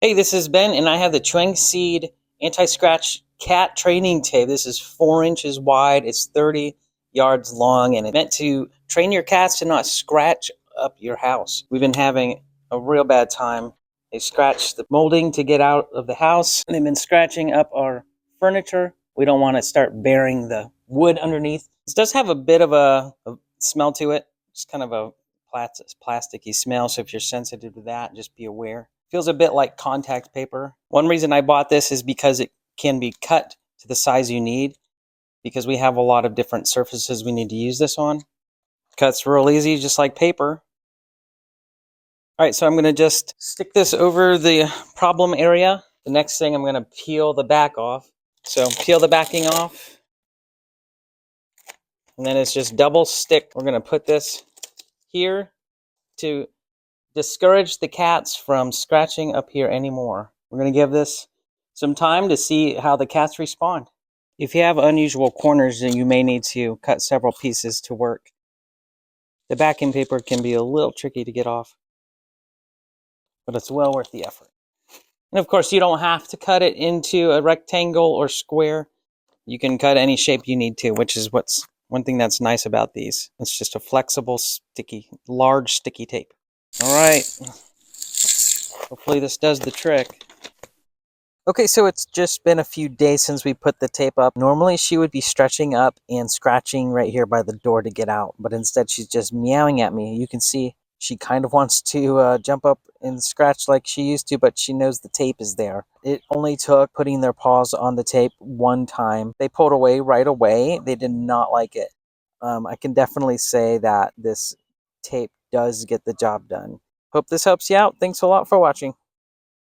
Hey, this is Ben, and I have the Chuangseed anti-scratch cat training tape. This is 4 inches wide, it's 30 yards long, and it's meant to train your cats to not scratch up your house. We've been having a real bad time. They scratch the molding to get out of the house, and they've been scratching up our furniture. We don't want to start bearing the wood underneath. This does have a bit of a smell to it. It's kind of a plasticky smell, so if you're sensitive to that, just be aware. Feels a bit like contact paper. One reason I bought this is because it can be cut to the size you need, because we have a lot of different surfaces we need to use this on. Cuts real easy, just like paper. All right, so I'm gonna just stick this over the problem area. The next thing, I'm gonna peel the back off. So peel the backing off, and then it's just double stick. We're gonna put this here to discourage the cats from scratching up here anymore. We're going to give this some time to see how the cats respond. If you have unusual corners, then you may need to cut several pieces to work. The backing paper can be a little tricky to get off, but it's well worth the effort. And of course, you don't have to cut it into a rectangle or square. You can cut any shape you need to, which is one thing that's nice about these. It's just a flexible, large sticky tape. All right. Hopefully this does the trick. Okay, so it's just been a few days since we put the tape up. Normally she would be stretching up and scratching right here by the door to get out, but instead she's just meowing at me. You can see she kind of wants to jump up and scratch like she used to, but she knows the tape is there. It only took putting their paws on the tape one time. They pulled away right away. They did not like it. I can definitely say that this tape does get the job done. Hope this helps you out. Thanks a lot for watching.